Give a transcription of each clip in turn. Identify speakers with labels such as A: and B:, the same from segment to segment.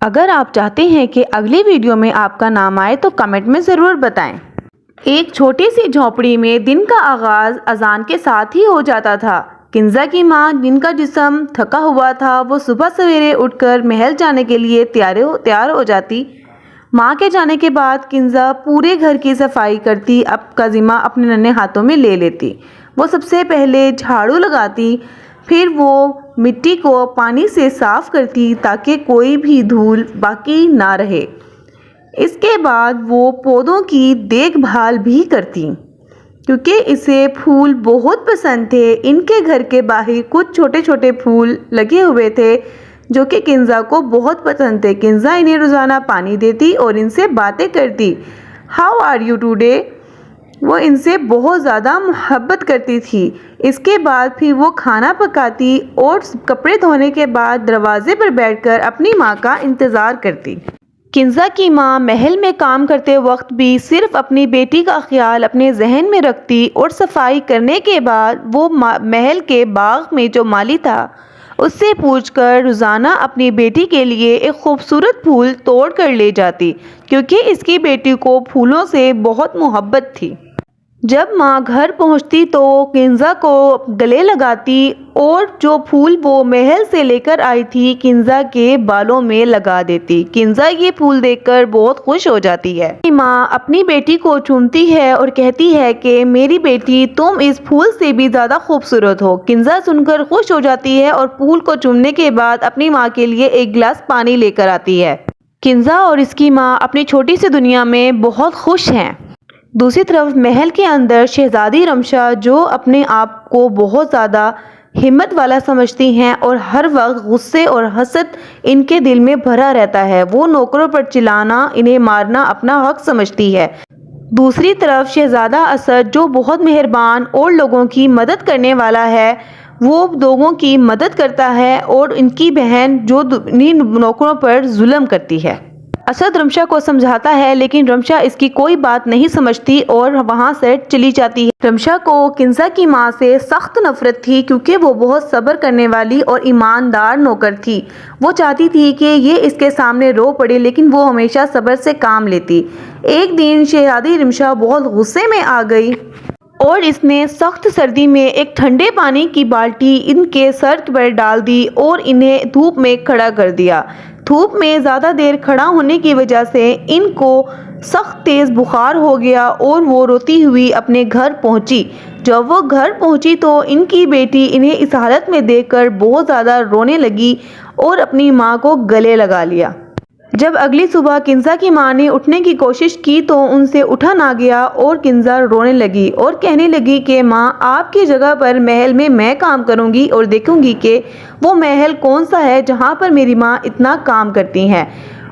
A: اگر آپ چاہتے ہیں کہ اگلی ویڈیو میں آپ کا نام آئے تو کمنٹ میں ضرور بتائیں۔ ایک چھوٹی سی جھونپڑی میں دن کا آغاز اذان کے ساتھ ہی ہو جاتا تھا۔ کنزا کی ماں، جن کا جسم تھکا ہوا تھا، وہ صبح سویرے اٹھ کر محل جانے کے لیے تیار ہو جاتی۔ ماں کے جانے کے بعد کنزا پورے گھر کی صفائی کرتی، اب کا ذمہ اپنے ننھے ہاتھوں میں لے لیتی۔ وہ سب سے پہلے جھاڑو لگاتی، پھر وہ مٹی کو پانی سے صاف کرتی تاکہ کوئی بھی دھول باقی نہ رہے۔ اس کے بعد وہ پودوں کی دیکھ بھال بھی کرتی، کیونکہ اسے پھول بہت پسند تھے۔ ان کے گھر کے باہر کچھ چھوٹے چھوٹے پھول لگے ہوئے تھے جو کہ کنزا کو بہت پسند تھے۔ کنزا انہیں روزانہ پانی دیتی اور ان سے باتیں کرتی۔ How are you today? وہ ان سے بہت زیادہ محبت کرتی تھی۔ اس کے بعد پھر وہ کھانا پکاتی اور کپڑے دھونے کے بعد دروازے پر بیٹھ کر اپنی ماں کا انتظار کرتی۔ کنزا کی ماں محل میں کام کرتے وقت بھی صرف اپنی بیٹی کا خیال اپنے ذہن میں رکھتی اور صفائی کرنے کے بعد وہ محل کے باغ میں جو مالی تھا اس سے پوچھ کر روزانہ اپنی بیٹی کے لیے ایک خوبصورت پھول توڑ کر لے جاتی، کیونکہ اس کی بیٹی کو پھولوں سے بہت محبت تھی۔ جب ماں گھر پہنچتی تو کنزا کو گلے لگاتی اور جو پھول وہ محل سے لے کر آئی تھی کنزا کے بالوں میں لگا دیتی۔ کنزا یہ پھول دیکھ کر بہت خوش ہو جاتی ہے۔ ماں اپنی بیٹی کو چومتی ہے اور کہتی ہے کہ میری بیٹی، تم اس پھول سے بھی زیادہ خوبصورت ہو۔ کنزا سن کر خوش ہو جاتی ہے اور پھول کو چومنے کے بعد اپنی ماں کے لیے ایک گلاس پانی لے کر آتی ہے۔ کنزا اور اس کی ماں اپنی چھوٹی سی دنیا میں بہت خوش ہیں۔ دوسری طرف محل کے اندر شہزادی رمشا، جو اپنے آپ کو بہت زیادہ ہمت والا سمجھتی ہیں اور ہر وقت غصے اور حسد ان کے دل میں بھرا رہتا ہے، وہ نوکروں پر چلانا، انہیں مارنا اپنا حق سمجھتی ہے۔ دوسری طرف شہزادہ اسد، جو بہت مہربان اور لوگوں کی مدد کرنے والا ہے، وہ لوگوں کی مدد کرتا ہے اور ان کی بہن جو انہیں نوکروں پر ظلم کرتی ہے۔ اسد رمشا کو سمجھاتا ہے لیکن رمشا اس کی کوئی بات نہیں سمجھتی اور وہاں سے چلی جاتی ہے۔ رمشا کو کنزا کی ماں سے سخت نفرت تھی، کیونکہ وہ بہت صبر کرنے والی اور ایماندار نوکر تھی۔ وہ چاہتی تھی کہ یہ اس کے سامنے رو پڑے، لیکن وہ ہمیشہ صبر سے کام لیتی۔ ایک دن شہزادی رمشا بہت غصے میں آ گئی اور اس نے سخت سردی میں ایک ٹھنڈے پانی کی بالٹی ان کے سر پر ڈال دی اور انہیں دھوپ میں کھڑا کر دیا۔ دھوپ میں زیادہ دیر کھڑا ہونے کی وجہ سے ان کو سخت تیز بخار ہو گیا اور وہ روتی ہوئی اپنے گھر پہنچی۔ جب وہ گھر پہنچی تو ان کی بیٹی انہیں اس حالت میں دیکھ کر بہت زیادہ رونے لگی اور اپنی ماں کو گلے لگا لیا۔ جب اگلی صبح کنزا کی ماں نے اٹھنے کی کوشش کی تو ان سے اٹھا نہ گیا اور کنزا رونے لگی اور کہنے لگی کہ ماں، آپ کی جگہ پر محل میں کام کروں گی اور دیکھوں گی کہ وہ محل کون سا ہے جہاں پر میری ماں اتنا کام کرتی ہیں۔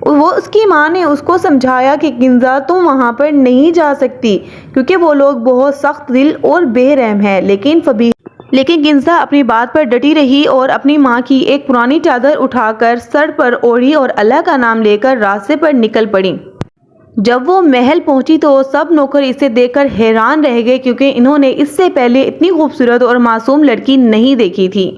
A: اس کی ماں نے اس کو سمجھایا کہ کنزا، تم وہاں پر نہیں جا سکتی کیونکہ وہ لوگ بہت سخت دل اور بے رحم ہیں، لیکن کنزا اپنی بات پر ڈٹی رہی اور اپنی ماں کی ایک پرانی چادر اٹھا کر سر پر اوڑھی اور اللہ کا نام لے کر راستے پر نکل پڑی۔ جب وہ محل پہنچی تو سب نوکر اسے دیکھ کر حیران رہ گئے، کیونکہ انہوں نے اس سے پہلے اتنی خوبصورت اور معصوم لڑکی نہیں دیکھی تھی۔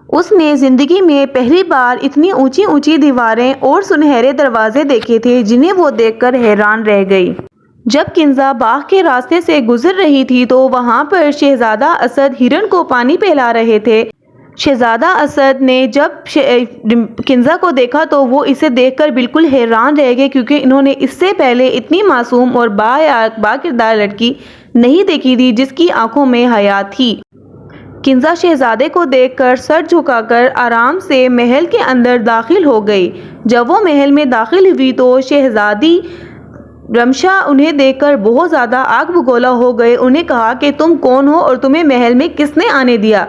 A: اس نے زندگی میں پہلی بار اتنی اونچی اونچی دیواریں اور سنہرے دروازے دیکھے تھے جنہیں وہ دیکھ کر حیران رہ گئی۔ جب کنزا باغ کے راستے سے گزر رہی تھی تو وہاں پر شہزادہ اسد ہرن کو پانی پلا رہے تھے۔ شہزادہ اسد نے جب کنزا کو دیکھا تو وہ اسے دیکھ کر بالکل حیران رہ گئے، کیونکہ انہوں نے اس سے پہلے اتنی معصوم اور با کردار لڑکی نہیں دیکھی تھی جس کی آنکھوں میں حیا تھی۔ کنزا شہزادے کو دیکھ کر سر جھکا کر آرام سے محل کے اندر داخل ہو گئی۔ جب وہ محل میں داخل ہوئی تو شہزادی رمشا انہیں دیکھ کر بہت زیادہ آگ بگولا ہو گئے۔ انہیں کہا کہ تم کون ہو اور تمہیں محل میں کس نے آنے دیا؟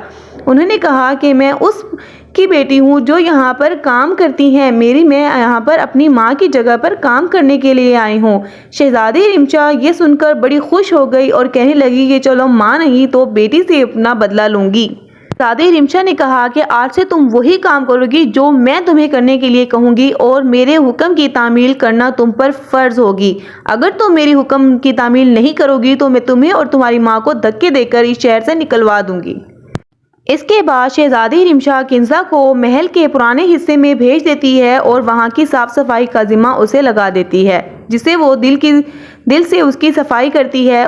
A: انہوں نے کہا کہ میں اس کی بیٹی ہوں جو یہاں پر کام کرتی ہیں، میں یہاں پر اپنی ماں کی جگہ پر کام کرنے کے لیے آئی ہوں۔ شہزادی رمشا یہ سن کر بڑی خوش ہو گئی اور کہنے لگی کہ چلو، ماں نہیں تو بیٹی سے اپنا بدلہ لوں گی۔ شہزادی رمشا نے کہا کہ آج سے تم وہی کام کرو گی جو میں تمہیں کرنے کے لیے کہوں گی اور میرے حکم کی تعمیل کرنا تم پر فرض ہوگی۔ اگر تم میری حکم کی تعمیل نہیں کرو گی تو میں تمہیں اور تمہاری ماں کو دھکے دے کر اس شہر سے نکلوا دوں گی۔ اس کے بعد شہزادی رمشا کنزا کو محل کے پرانے حصے میں بھیج دیتی ہے اور وہاں کی صاف صفائی کا ذمہ اسے لگا دیتی ہے، جسے وہ دل سے اس کی صفائی کرتی ہے۔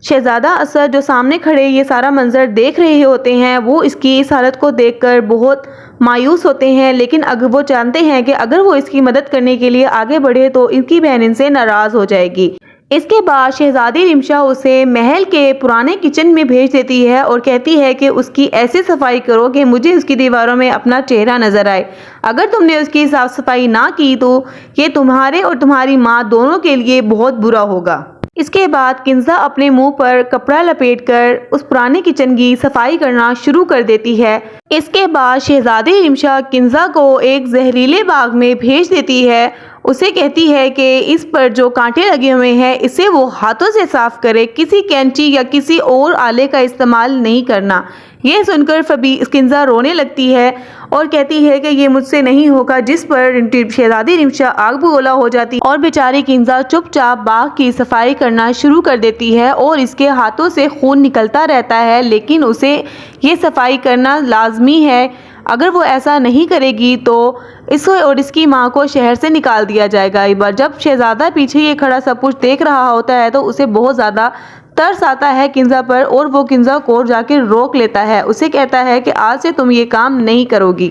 A: شہزادہ اسد جو سامنے کھڑے یہ سارا منظر دیکھ رہے ہوتے ہیں، وہ اس کی اس حالت کو دیکھ کر بہت مایوس ہوتے ہیں، لیکن اگر وہ جانتے ہیں کہ اگر وہ اس کی مدد کرنے کے لیے آگے بڑھے تو ان کی بہن ان سے ناراض ہو جائے گی۔ اس کے بعد شہزادی رمشا اسے محل کے پرانے کچن میں بھیج دیتی ہے اور کہتی ہے کہ اس کی ایسی صفائی کرو کہ مجھے اس کی دیواروں میں اپنا چہرہ نظر آئے۔ اگر تم نے اس کی صاف صفائی نہ کی تو یہ تمہارے اور تمہاری ماں دونوں کے لیے بہت برا ہوگا۔ اس کے بعد کنزا اپنے منہ پر کپڑا لپیٹ کر اس پرانے کچن کی صفائی کرنا شروع کر دیتی ہے۔ اس کے بعد شہزادی رمشا کنزا کو ایک زہریلے باغ میں بھیج دیتی ہے۔ اسے کہتی ہے کہ اس پر جو کانٹے لگے ہوئے ہیں اسے وہ ہاتھوں سے صاف کرے، کسی کینچی یا کسی اور آلے کا استعمال نہیں کرنا۔ یہ سن کر کنزا رونے لگتی ہے اور کہتی ہے کہ یہ مجھ سے نہیں ہوگا، جس پر شہزادی رمشا آگ بگولا ہو جاتی اور بیچاری کنزا چپ چاپ باغ کی صفائی کرنا شروع کر دیتی ہے اور اس کے ہاتھوں سے خون نکلتا رہتا ہے، لیکن اسے یہ صفائی کرنا لازمی ہے۔ اگر وہ ایسا نہیں کرے گی تو اس اور اس کی ماں کو شہر سے نکال دیا جائے گا۔ ایک بار جب شہزادہ پیچھے یہ کھڑا سب کچھ دیکھ رہا ہوتا ہے تو اسے بہت زیادہ ترس آتا ہے کنزا پر، اور وہ کنزا کو جا کے روک لیتا ہے۔ اسے کہتا ہے کہ آج سے تم یہ کام نہیں کرو گی۔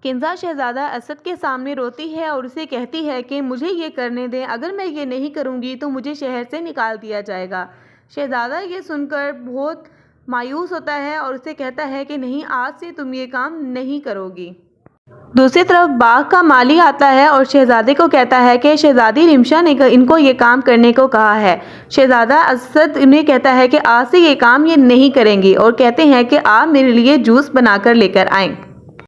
A: کنزا شہزادہ اسد کے سامنے روتی ہے اور اسے کہتی ہے کہ مجھے یہ کرنے دیں، اگر میں یہ نہیں کروں گی تو مجھے شہر سے نکال دیا جائے گا۔ شہزادہ یہ سن کر بہت مایوس ہوتا ہے اور اسے کہتا ہے کہ نہیں، آج سے تم یہ کام نہیں کرو گی۔ دوسری طرف باغ کا مالی آتا ہے اور شہزادے کو کہتا ہے کہ شہزادی رمشا نے ان کو یہ کام کرنے کو کہا ہے۔ شہزادہ اسد انہیں کہتا ہے کہ آج سے یہ کام یہ نہیں کریں گی اور کہتے ہیں کہ آپ میرے لیے جوس بنا کر لے کر آئیں۔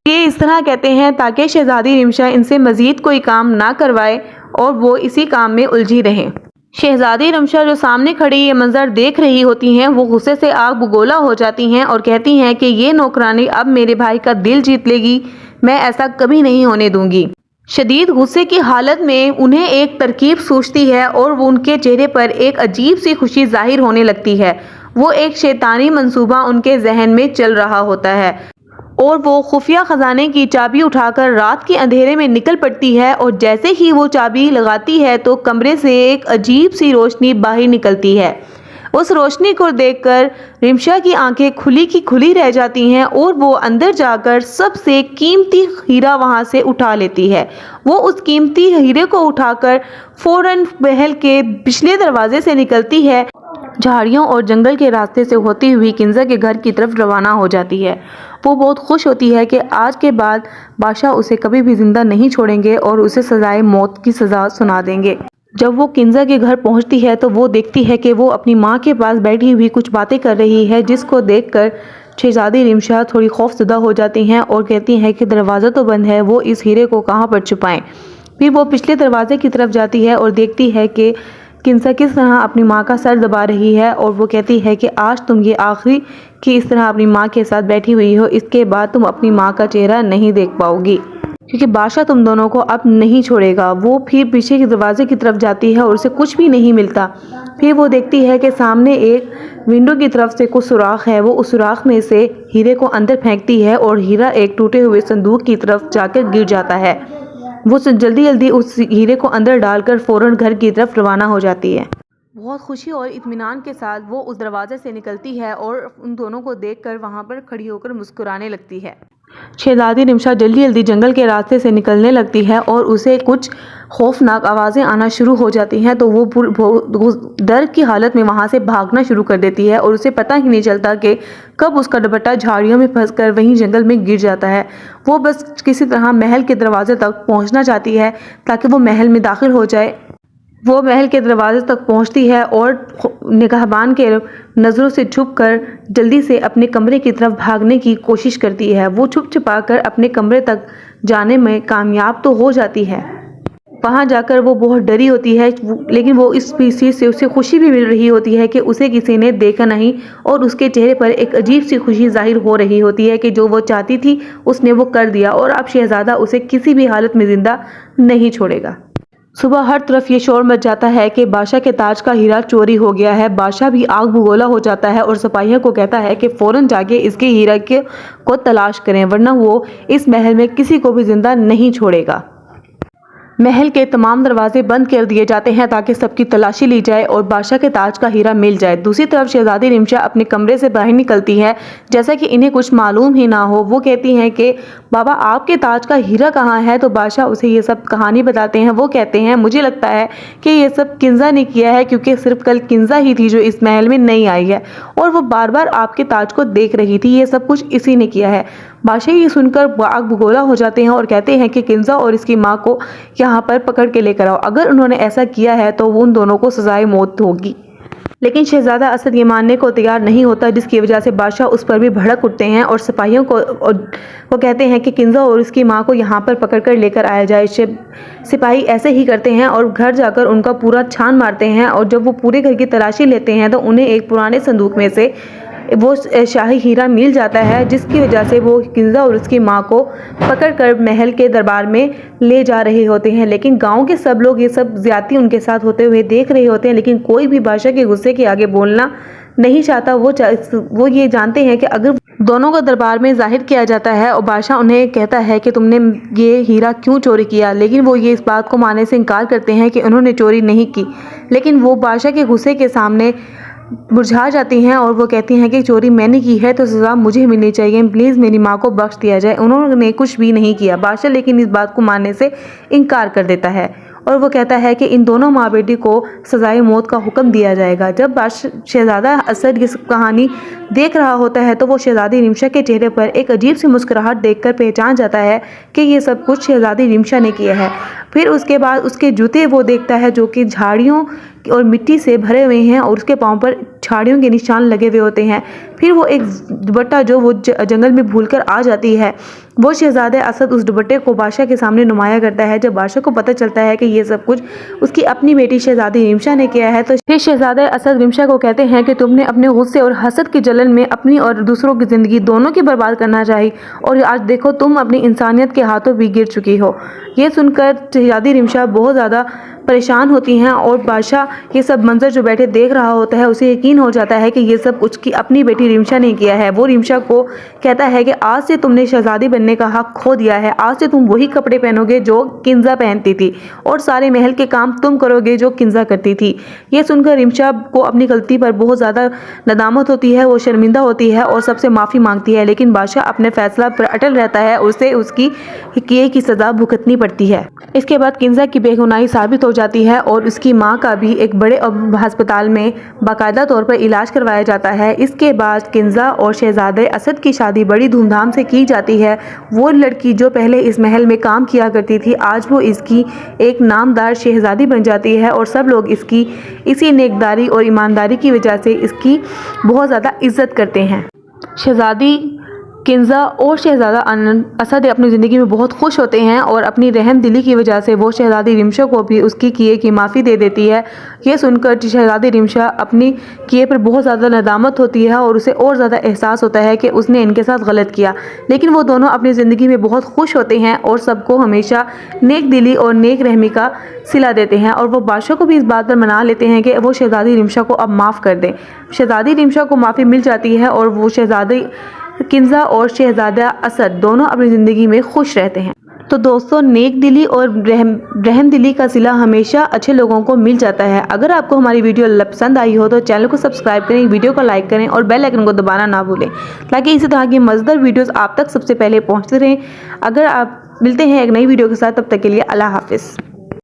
A: یہ اس طرح کہتے ہیں تاکہ شہزادی رمشا ان سے مزید کوئی کام نہ کروائے اور وہ اسی کام میں الجھی رہیں۔ شہزادی رمشا جو سامنے کھڑی یہ منظر دیکھ رہی ہوتی ہیں، وہ غصے سے آگ بگولا ہو جاتی ہیں اور کہتی ہیں کہ یہ نوکرانی اب میرے بھائی کا دل جیت لے گی، میں ایسا کبھی نہیں ہونے دوں گی۔ شدید غصے کی حالت میں انہیں ایک ترکیب سوچتی ہے اور وہ ان کے چہرے پر ایک عجیب سی خوشی ظاہر ہونے لگتی ہے۔ وہ ایک شیطانی منصوبہ ان کے ذہن میں چل رہا ہوتا ہے اور وہ خفیہ خزانے کی چابی اٹھا کر رات کے اندھیرے میں نکل پڑتی ہے، اور جیسے ہی وہ چابی لگاتی ہے تو کمرے سے ایک عجیب سی روشنی باہر نکلتی ہے۔ اس روشنی کو دیکھ کر رمشا کی آنکھیں کھلی کی کھلی رہ جاتی ہیں اور وہ اندر جا کر سب سے قیمتی ہیرا وہاں سے اٹھا لیتی ہے۔ وہ اس قیمتی ہیرے کو اٹھا کر فوراً محل کے پچھلے دروازے سے نکلتی ہے، جھاڑیوں اور جنگل کے راستے سے ہوتی ہوئی کنزا کے گھر کی طرف روانہ ہو جاتی ہے۔ وہ بہت خوش ہوتی ہے کہ آج کے بعد بادشاہ اسے کبھی بھی زندہ نہیں چھوڑیں گے اور اسے سزائے موت کی سزا سنا دیں گے۔ جب وہ کنزا کے گھر پہنچتی ہے تو وہ دیکھتی ہے کہ وہ اپنی ماں کے پاس بیٹھی ہوئی کچھ باتیں کر رہی ہے، جس کو دیکھ کر شہزادی رمشا تھوڑی خوف زدہ ہو جاتی ہیں اور کہتی ہیں کہ دروازہ تو بند ہے، وہ اس ہیرے کو کہاں پر چھپائیں۔ پھر وہ پچھلے دروازے کی طرف جاتی ہے اور دیکھتی ہے کہ کنزا کس طرح اپنی ماں کا سر دبا رہی ہے، اور وہ کہتی ہے کہ آج تم یہ آخری کہ اس طرح اپنی ماں کے ساتھ بیٹھی ہوئی ہو، اس کے بعد تم اپنی ماں کا چہرہ نہیں دیکھ پاؤ گی، کیونکہ بادشاہ تم دونوں کو اب نہیں چھوڑے گا۔ وہ پھر پیچھے کے دروازے کی طرف جاتی ہے اور اسے کچھ بھی نہیں ملتا۔ پھر وہ دیکھتی ہے کہ سامنے ایک ونڈو کی طرف سے کچھ سوراخ ہے۔ وہ اس سوراخ میں سے ہیرے کو اندر پھینکتی ہے اور ہیرا ایک ٹوٹے ہوئے صندوق کی طرف جا کر گر جاتا ہے۔ وہ جلدی جلدی اس ہیرے کو اندر ڈال کر فوراً گھر کی طرف روانہ ہو جاتی ہے۔ بہت خوشی اور اطمینان کے ساتھ وہ اس دروازے سے نکلتی ہے اور ان دونوں کو دیکھ کر وہاں پر کھڑی ہو کر مسکرانے لگتی ہے۔ شہزادی رمشا جلدی جلدی جنگل کے راستے سے نکلنے لگتی ہے اور اسے کچھ خوفناک آوازیں آنا شروع ہو جاتی ہیں، تو وہ ڈر کی حالت میں وہاں سے بھاگنا شروع کر دیتی ہے اور اسے پتہ ہی نہیں چلتا کہ کب اس کا دوپٹہ جھاڑیوں میں پھنس کر وہیں جنگل میں گر جاتا ہے۔ وہ بس کسی طرح محل کے دروازے تک پہنچنا چاہتی ہے تاکہ وہ محل میں داخل ہو جائے۔ وہ محل کے دروازے تک پہنچتی ہے اور نگہبان کے نظروں سے چھپ کر جلدی سے اپنے کمرے کی طرف بھاگنے کی کوشش کرتی ہے۔ وہ چھپ چھپا کر اپنے کمرے تک جانے میں کامیاب تو ہو جاتی ہے۔ وہاں جا کر وہ بہت ڈری ہوتی ہے، لیکن وہ اس چیز سے اسے خوشی بھی مل رہی ہوتی ہے کہ اسے کسی نے دیکھا نہیں، اور اس کے چہرے پر ایک عجیب سی خوشی ظاہر ہو رہی ہوتی ہے کہ جو وہ چاہتی تھی اس نے وہ کر دیا، اور اب شہزادہ اسے کسی بھی حالت میں زندہ نہیں چھوڑے گا۔ صبح ہر طرف یہ شور مچ جاتا ہے کہ بادشاہ کے تاج کا ہیرا چوری ہو گیا ہے۔ بادشاہ بھی آگ بگولا ہو جاتا ہے اور سپاہیوں کو کہتا ہے کہ فوراً جا کے اس کے ہیرا کو تلاش کریں، ورنہ وہ اس محل میں کسی کو بھی زندہ نہیں چھوڑے گا۔ محل کے تمام دروازے بند کر دیے جاتے ہیں تاکہ سب کی تلاشی لی جائے اور بادشاہ کے تاج کا ہیرا مل جائے۔ دوسری طرف شہزادی رمشا اپنے کمرے سے باہر نکلتی ہے جیسا کہ انہیں کچھ معلوم ہی نہ ہو۔ وہ کہتی ہیں کہ بابا آپ کے تاج کا ہیرا کہاں ہے؟ تو بادشاہ اسے یہ سب کہانی بتاتے ہیں۔ وہ کہتے ہیں مجھے لگتا ہے کہ یہ سب کنزا نے کیا ہے، کیونکہ صرف کل کنزا ہی تھی جو اس محل میں نئی آئی ہے اور وہ بار بار آپ کے تاج کو دیکھ رہی تھی۔ یہ سب کچھ اسی نے کیا ہے۔ بادشاہ یہ سن کر آگ بگولا ہو جاتے ہیں اور کہتے ہیں کہ کنزا اور اس کی ماں کو یہاں پر پکڑ کے لے کر آؤ۔ اگر انہوں نے ایسا کیا ہے تو ان دونوں کو سزائے موت ہوگی۔ لیکن شہزادہ اسد یہ ماننے کو تیار نہیں ہوتا، جس کی وجہ سے بادشاہ اس پر بھی بھڑک اٹھتے ہیں اور سپاہیوں کو وہ کہتے ہیں کہ کنزا اور اس کی ماں کو یہاں پر پکڑ کر لے کر آیا جائے۔ سپاہی ایسے ہی کرتے ہیں اور گھر جا کر ان کا پورا چھان مارتے ہیں اور جب وہ پورے گھر کی تلاشی لیتے ہیں تو انہیں ایک پرانے صندوق میں سے وہ شاہی ہیرا مل جاتا ہے، جس کی وجہ سے وہ کنزا اور اس کی ماں کو پکڑ کر محل کے دربار میں لے جا رہے ہوتے ہیں۔ لیکن گاؤں کے سب لوگ یہ سب زیادتی ان کے ساتھ ہوتے ہوئے دیکھ رہے ہوتے ہیں، لیکن کوئی بھی بادشاہ کے غصے کے آگے بولنا نہیں چاہتا۔ وہ یہ جانتے ہیں کہ اگر دونوں کو دربار میں ظاہر کیا جاتا ہے اور بادشاہ انہیں کہتا ہے کہ تم نے یہ ہیرا کیوں چوری کیا، لیکن وہ یہ اس بات کو ماننے سے انکار کرتے ہیں کہ انہوں نے چوری نہیں کی، لیکن وہ بادشاہ کے غصے کے سامنے مرجھا جاتی ہیں اور وہ کہتی ہیں کہ چوری میں نے کی ہے تو سزا مجھے ملنی چاہیے، پلیز میری ماں کو بخش دیا جائے، انہوں نے کچھ بھی نہیں کیا۔ بادشاہ لیکن اس بات کو ماننے سے انکار کر دیتا ہے اور وہ کہتا ہے کہ ان دونوں ماں بیٹی کو سزائے موت کا حکم دیا جائے گا۔ جب شہزادہ اسد یہ کہانی دیکھ رہا ہوتا ہے تو وہ شہزادی رمشا کے چہرے پر ایک عجیب سی مسکراہٹ دیکھ کر پہچان جاتا ہے کہ یہ سب کچھ شہزادی رمشا نے کیا ہے۔ پھر اس کے بعد اس کے جوتے وہ دیکھتا ہے جو کہ جھاڑیوں اور مٹی سے بھرے ہوئے ہیں اور اس کے پاؤں پر جھاڑیوں کے نشان لگے ہوئے ہوتے ہیں۔ پھر وہ ایک دوپٹہ جو وہ جنگل میں بھول کر آ جاتی ہے، وہ شہزادہ اسد اس دوپٹے کو بادشاہ کے سامنے نمایاں کرتا ہے۔ جب بادشاہ کو پتہ چلتا ہے کہ یہ سب کچھ اس کی اپنی بیٹی شہزادی رمشا نے کیا ہے تو پھر شہزادہ اسد رمشا کو کہتے ہیں کہ تم نے اپنے غصے اور حسد کی جلن میں اپنی اور دوسروں کی زندگی دونوں کی برباد کرنا چاہی اور آج دیکھو تم اپنی انسانیت کے ہاتھوں بھی گر چکی ہو۔ یہ سن کر شہزادی رمشا بہت زیادہ پریشان ہوتی ہیں اور بادشاہ یہ سب منظر جو بیٹھے دیکھ رہا ہوتا ہے اسے یقین ہو جاتا ہے کہ یہ سب اس کی اپنی بیٹی رمشا نے کیا ہے۔ وہ رمشا کو کہتا ہے کہ آج سے تم نے شہزادی بننے کا حق کھو دیا ہے، آج سے تم وہی کپڑے پہنو گے جو کنزا پہنتی تھی اور سارے محل کے کام تم کرو گے جو کنزا کرتی تھی۔ یہ سن کر رمشا کو اپنی غلطی پر بہت زیادہ ندامت ہوتی ہے، وہ شرمندہ ہوتی ہے اور سب سے معافی مانگتی ہے، لیکن بادشاہ اپنے فیصلہ پر اٹل رہتا ہے، اسے اس کی کیے کی سزا بھگتنی پڑتی ہے۔ اس کے بعد کنزا کی بے گناہی ثابت ہو جاتی ہے اور اس کی ماں کا بھی ایک بڑے ہسپتال میں باقاعدہ طور پر علاج کروایا جاتا ہے۔ اس کے بعد کنزا اور شہزادہ اسد کی شادی بڑی دھوم دھام سے کی جاتی ہے۔ وہ لڑکی جو پہلے اس محل میں کام کیا کرتی تھی آج وہ اس کی ایک نامدار شہزادی بن جاتی ہے اور سب لوگ اس کی اسی نیکداری اور ایمانداری کی وجہ سے اس کی بہت زیادہ عزت کرتے ہیں۔ شہزادی کنزا اور شہزادہ اسد اپنی زندگی میں بہت خوش ہوتے ہیں اور اپنی رحم دلی کی وجہ سے وہ شہزادی رمشا کو بھی اس کی کیے کی معافی دے دیتی ہے۔ یہ سن کر شہزادی رمشا اپنی کیے پر بہت زیادہ ندامت ہوتی ہے اور اسے اور زیادہ احساس ہوتا ہے کہ اس نے ان کے ساتھ غلط کیا، لیکن وہ دونوں اپنی زندگی میں بہت خوش ہوتے ہیں اور سب کو ہمیشہ نیک دلی اور نیک رحمی کا صلہ دیتے ہیں اور وہ بادشاہ کو بھی اس بات پر منا لیتے ہیں کہ وہ شہزادی رمشا کو اب معاف کر دیں۔ شہزادی رمشا کو معافی مل جاتی ہے اور وہ شہزادی کنزا اور شہزادہ اسد دونوں اپنی زندگی میں خوش رہتے ہیں۔ تو دوستو، نیک دلی اور رحم دلی کا صلہ ہمیشہ اچھے لوگوں کو مل جاتا ہے۔ اگر آپ کو ہماری ویڈیو پسند آئی ہو تو چینل کو سبسکرائب کریں، ویڈیو کو لائک کریں اور بیل آئیکن کو دبانا نہ بھولیں تاکہ اسی طرح کی مزیدار ویڈیوز آپ تک سب سے پہلے پہنچتے رہیں۔ اگر آپ ملتے ہیں ایک نئی ویڈیو کے ساتھ، تب تک کے لیے اللہ حافظ۔